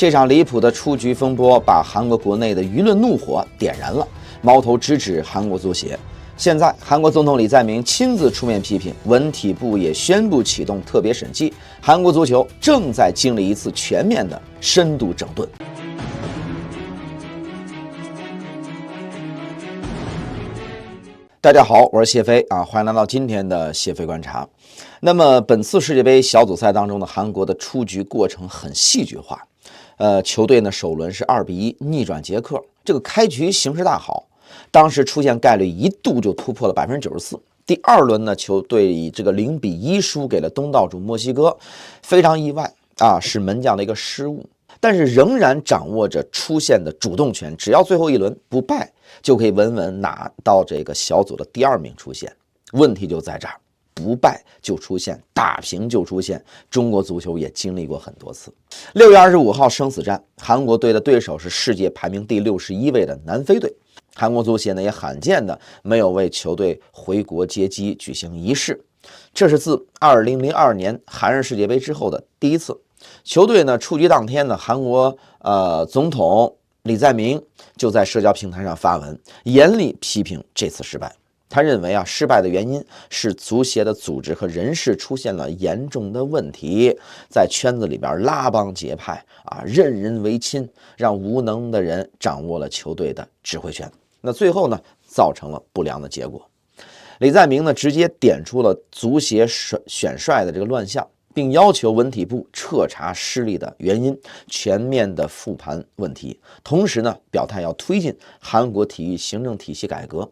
这场离谱的出局风波把韩国国内的舆论怒火点燃了，矛头直指韩国足协。现在，韩国总统李在明亲自出面批评，文体部也宣布启动特别审计，韩国足球正在经历一次全面的深度整顿。大家好，我是谢飞啊，欢迎来到今天的谢飞观察。那么本次世界杯小组赛当中的韩国的出局过程很戏剧化，球队呢首轮是2-1逆转捷克，这个开局形势大好，当时出现概率一度就突破了94%。第二轮呢，球队以这个0-1输给了东道主墨西哥，非常意外啊，是门将的一个失误。但是仍然掌握着出线的主动权，只要最后一轮不败，就可以稳稳拿到这个小组的第2名出线。问题就在这儿，不败就出线，打平就出线，中国足球也经历过很多次。6月25号生死战，韩国队的对手是世界排名第61位的南非队。韩国足协呢也罕见的没有为球队回国接机举行仪式，这是自2002年韩日世界杯之后的第一次。球队呢出局当天呢，韩国总统李在明就在社交平台上发文，严厉批评这次失败。他认为失败的原因是足协的组织和人事出现了严重的问题，在圈子里边拉帮结派任人唯亲，让无能的人掌握了球队的指挥权。那最后呢，造成了不良的结果。李在明呢直接点出了足协选帅的这个乱象，并要求文体部彻查失利的原因，全面的复盘问题。同时呢，表态要推进韩国体育行政体系改革。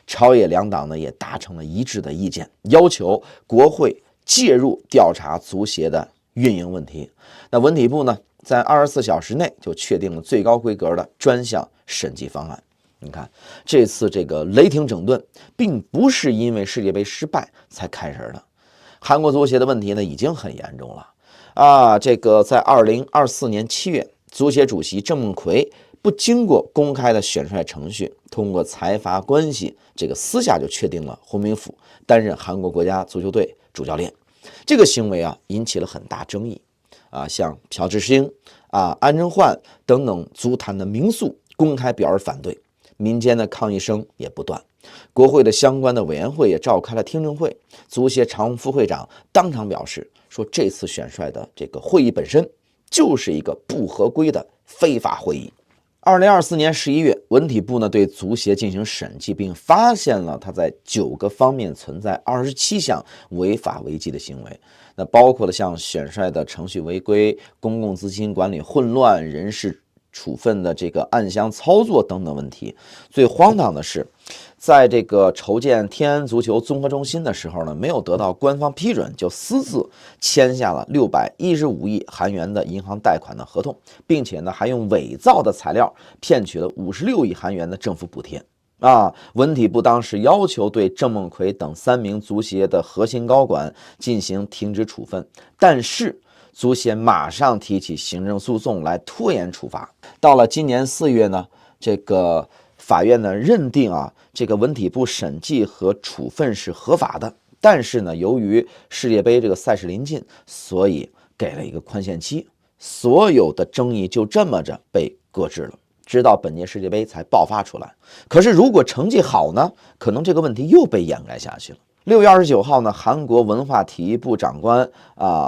朝野两党呢也达成了一致的意见，要求国会介入调查足协的运营问题。那文体部呢，在24小时内就确定了最高规格的专项审计方案。你看，这次这个雷霆整顿，并不是因为世界杯失败才开始的。韩国足协的问题呢已经很严重了这个在2024年7月，足协主席郑梦奎不经过公开的选帅程序，通过财阀关系这个私下就确定了洪明甫担任韩国国家足球队主教练。这个行为引起了很大争议像朴智星安正焕等等足坛的名宿公开表示反对，民间的抗议声也不断。国会的相关的委员会也召开了听证会，足协常务副会长当场表示说，这次选帅的这个会议本身就是一个不合规的非法会议。2024年11月，文体部呢对足协进行审计，并发现了他在9个方面存在27项违法违纪的行为，那包括了像选帅的程序违规、公共资金管理混乱、人事处分的这个暗箱操作等等问题。最荒唐的是，在这个筹建天安足球综合中心的时候呢，没有得到官方批准，就私自签下了615亿韩元的银行贷款的合同，并且呢还用伪造的材料骗取了56亿韩元的政府补贴文体部当时要求对郑梦奎等3名足协的核心高管进行停职处分，但是足协马上提起行政诉讼来拖延处罚。到了今年4月呢，这个法院呢认定这个文体部审计和处分是合法的，但是呢，由于世界杯这个赛事临近，所以给了一个宽限期，所有的争议就这么着被搁置了，直到本届世界杯才爆发出来。可是如果成绩好呢，可能这个问题又被掩盖下去了。6月29号呢，韩国文化体育部长官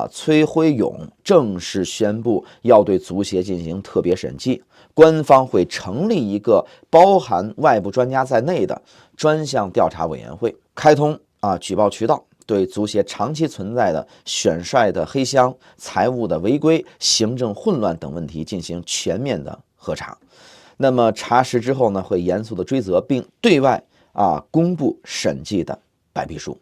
崔辉勇正式宣布要对足协进行特别审计，官方会成立一个包含外部专家在内的专项调查委员会，开通举报渠道，对足协长期存在的选帅的黑箱、财务的违规、行政混乱等问题进行全面的核查。那么查实之后呢，会严肃的追责，并对外公布审计的白皮书。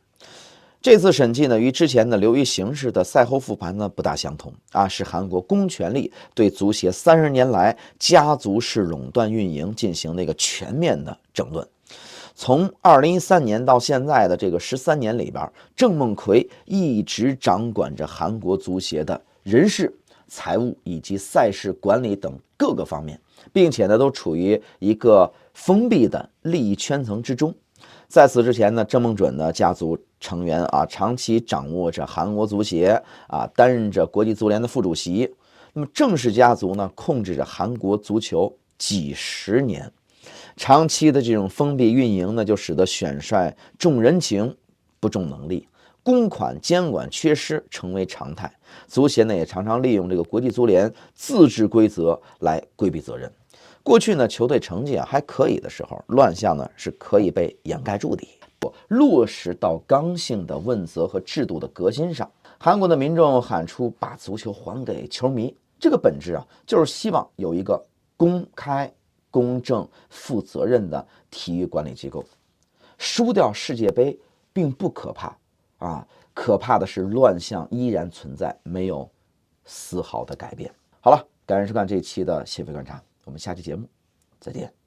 这次审计呢，与之前的流于形式的赛后复盘呢不大相同是韩国公权力对足协30年来家族式垄断运营进行了一个全面的整顿。从2013年到现在的这个13年里边，郑梦奎一直掌管着韩国足协的人事、财务以及赛事管理等各个方面，并且呢都处于一个封闭的利益圈层之中。在此之前呢，郑梦准的家族成员长期掌握着韩国足协担任着国际足联的副主席。那么郑氏家族呢，控制着韩国足球几十年，长期的这种封闭运营呢，就使得选帅重人情不重能力，公款监管缺失成为常态。足协呢也常常利用这个国际足联自制规则来规避责任。过去呢，球队成绩还可以的时候，乱象呢是可以被掩盖住的。落实到刚性的问责和制度的革新上，韩国的民众喊出把足球还给球迷，这个本质就是希望有一个公开、公正、负责任的体育管理机构。输掉世界杯并不可怕可怕的是乱象依然存在，没有丝毫的改变。好了，感谢收看这一期的协会观察，我们下期节目再见。